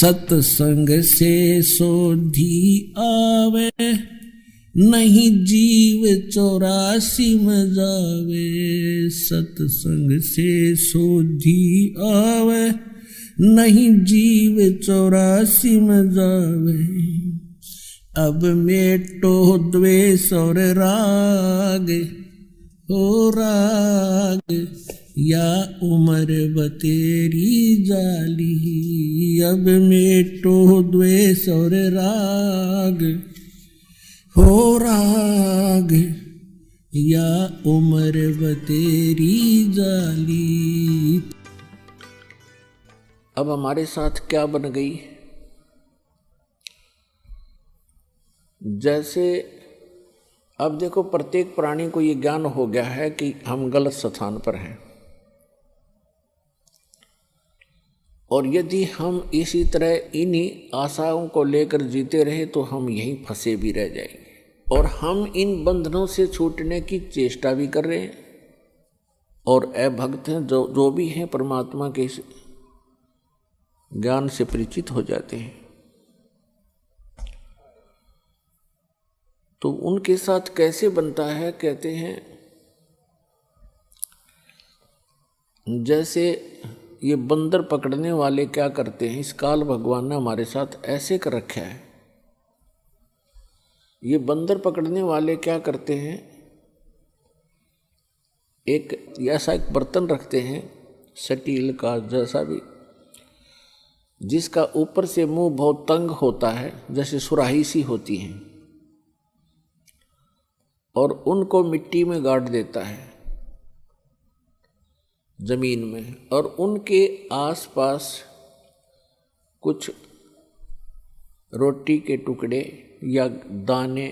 सत्संग से सोधी आवे, नहीं जीव 84 में जावे। सत्संग से सोधी आवे, नहीं जीव 84 में जावे। अब मेटो द्वेष और राग, हो राग या उम्र बतेरी जाली। अब मेटो द्वेष और राग, हो राग या उम्र बतेरी जाली। अब हमारे साथ क्या बन गई? जैसे अब देखो, प्रत्येक प्राणी को ये ज्ञान हो गया है कि हम गलत स्थान पर हैं, और यदि हम इसी तरह इन्हीं आशाओं को लेकर जीते रहे तो हम यहीं फंसे भी रह जाएंगे, और हम इन बंधनों से छूटने की चेष्टा भी कर रहे हैं, और अभक्त हैं जो भी हैं परमात्मा के ज्ञान से परिचित हो जाते हैं। तो उनके साथ कैसे बनता है? कहते हैं जैसे ये बंदर पकड़ने वाले क्या करते हैं, इस काल भगवान ने हमारे साथ ऐसे कर रखा है। ये बंदर पकड़ने वाले क्या करते हैं, एक ऐसा एक बर्तन रखते हैं स्टील का जैसा भी, जिसका ऊपर से मुंह बहुत तंग होता है, जैसे सुराही सी होती है, और उनको मिट्टी में गाड़ देता है जमीन में, और उनके आसपास कुछ रोटी के टुकड़े या दाने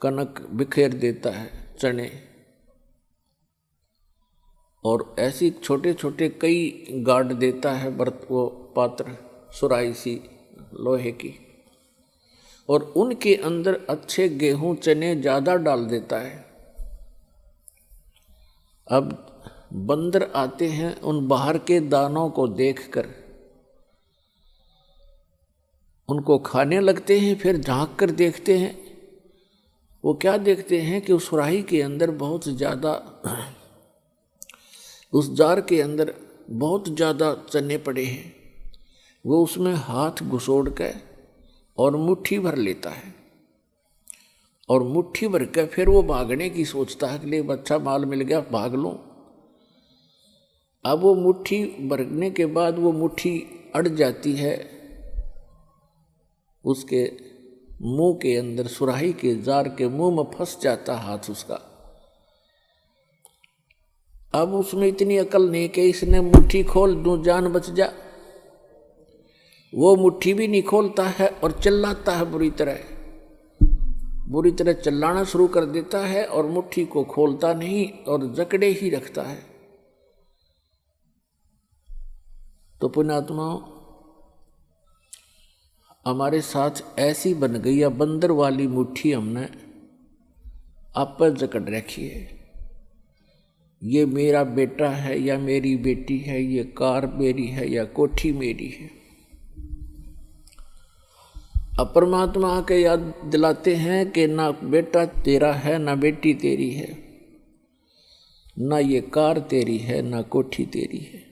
कनक बिखेर देता है, चने, और ऐसी छोटे छोटे कई गाड़ देता है वो पात्र सुराही सी लोहे की, और उनके अंदर अच्छे गेहूं चने ज़्यादा डाल देता है। अब बंदर आते हैं, उन बाहर के दानों को देखकर उनको खाने लगते हैं, फिर झांक कर देखते हैं। वो क्या देखते हैं कि उस सुराही के अंदर बहुत ज़्यादा, उस जार के अंदर बहुत ज़्यादा चने पड़े हैं। वो उसमें हाथ घुसोड़ कर और मुट्ठी भर लेता है, और मुट्ठी भर कर फिर वो भागने की सोचता है कि ले अच्छा माल मिल गया, भाग लूं। अब वो मुट्ठी भरने के बाद वो मुट्ठी अड़ जाती है उसके मुंह के अंदर, सुराही के जार के मुंह में फंस जाता हाथ उसका। अब उसमें इतनी अकल नहीं कि इसने मुट्ठी खोल दूं, जान बच जा। वो मुट्ठी भी नहीं खोलता है और चिल्लाता है बुरी तरह चिल्लाना शुरू कर देता है, और मुट्ठी को खोलता नहीं और जकड़े ही रखता है। तो पुण्यात्माओं, हमारे साथ ऐसी बन गई या बंदर वाली मुट्ठी हमने आप पर जकड़ रखी है। ये मेरा बेटा है या मेरी बेटी है, ये कार मेरी है या कोठी मेरी है। अब परमात्मा आके याद दिलाते हैं कि ना बेटा तेरा है, ना बेटी तेरी है, ना ये कार तेरी है, ना कोठी तेरी है।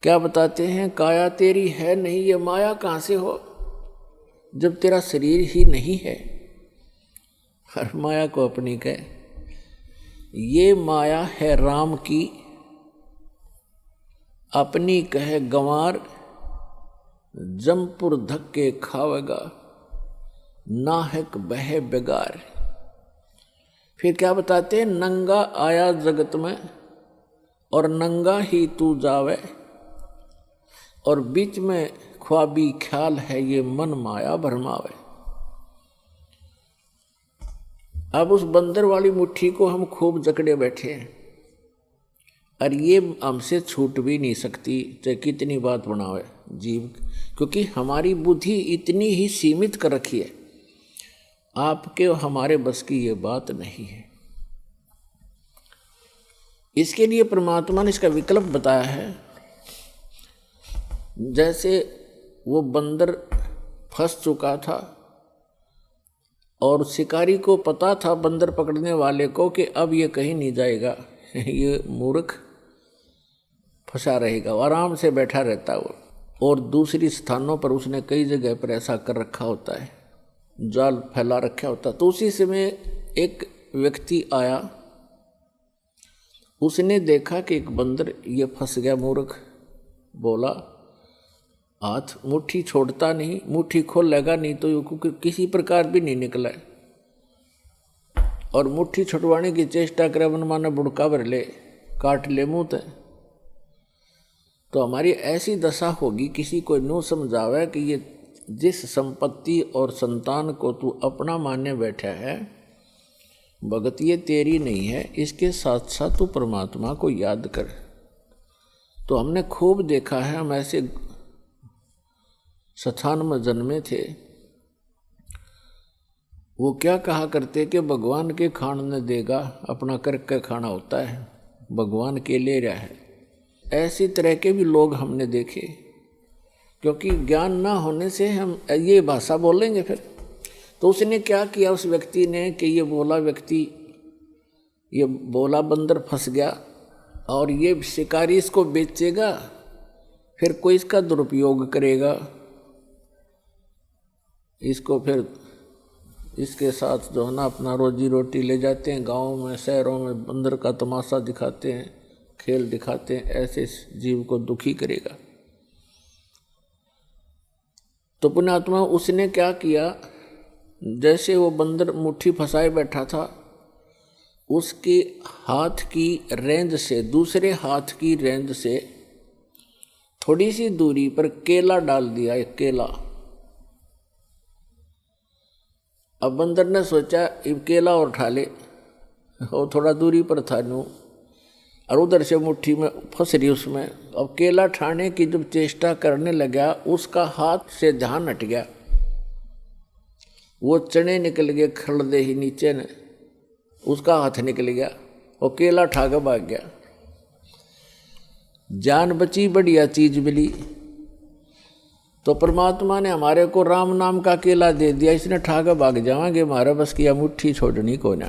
क्या बताते हैं? काया तेरी है नहीं, ये माया कहाँ से हो जब तेरा शरीर ही नहीं है। हर माया को अपनी कहे, ये माया है राम की, अपनी कहे गंवार, जमपुर धक्के खावेगा, नाहक बहे बेगार। फिर क्या बताते हैं? नंगा आया जगत में और नंगा ही तू जावे, और बीच में ख्वाबी ख्याल है ये मन माया भरमावे। अब उस बंदर वाली मुट्ठी को हम खूब जकड़े बैठे हैं, और ये हमसे छूट भी नहीं सकती, चाहे कितनी बात बनावे जीव, क्योंकि हमारी बुद्धि इतनी ही सीमित कर रखी है। आपके और हमारे बस की ये बात नहीं है। इसके लिए परमात्मा ने इसका विकल्प बताया है। जैसे वो बंदर फंस चुका था और शिकारी को पता था बंदर पकड़ने वाले को कि अब ये कहीं नहीं जाएगा, ये मूर्ख फंसा रहेगा, आराम से बैठा रहता वो। और दूसरी स्थानों पर उसने कई जगह पर ऐसा कर रखा होता है, जाल फैला रखा होता। तो उसी समय एक व्यक्ति आया, उसने देखा कि एक बंदर ये फंस गया, मूर्ख। बोला हाथ मुट्ठी छोड़ता नहीं, मुट्ठी खोल लेगा नहीं तो ये किसी प्रकार भी नहीं निकला है, और मुट्ठी छुड़वाने की चेष्टा करे मन माने बुड़का भर ले, काट ले मुँह ते। तो हमारी ऐसी दशा होगी, किसी को नो समझावे कि ये जिस संपत्ति और संतान को तू अपना मानने बैठा है, भगत ये तेरी नहीं है, इसके साथ साथ तू परमात्मा को याद कर। तो हमने खूब देखा है, हम ऐसे स्थान में जन्मे थे, वो क्या कहा करते कि भगवान के खान ने देगा, अपना करके खाना होता है, भगवान के ले रहा है। ऐसी तरह के भी लोग हमने देखे, क्योंकि ज्ञान ना होने से हम ये भाषा बोलेंगे फिर। तो उसने क्या किया उस व्यक्ति ने कि ये बोला बंदर फंस गया और ये शिकारी इसको बेचेगा, फिर कोई इसका दुरुपयोग करेगा, इसको फिर इसके साथ जो है ना अपना रोजी रोटी ले जाते हैं, गाँव में शहरों में बंदर का तमाशा दिखाते हैं, खेल दिखाते हैं, ऐसे जीव को दुखी करेगा। तो पुण्यात्मा उसने क्या किया, जैसे वो बंदर मुट्ठी फंसाए बैठा था, उसके हाथ की रेंज से, दूसरे हाथ की रेंज से थोड़ी सी दूरी पर केला डाल दिया, एक केला। अब बंदर ने सोचा केला और उठा ले, और थोड़ा दूरी पर था नू, और उधर से मुट्ठी में फंस रही उसमें। अब केला ठाने की जब चेष्टा करने लगा, उसका हाथ से ध्यान हट गया, वो चने निकल गए खड़दे ही नीचे ने, उसका हाथ निकल गया और केला ठा के भाग गया। जान बची, बढ़िया चीज मिली। तो परमात्मा ने हमारे को राम नाम का केला दे दिया, इसने ठा के भाग जाएंगे, हमारा बस किया मुट्ठी छोड़नी को ना।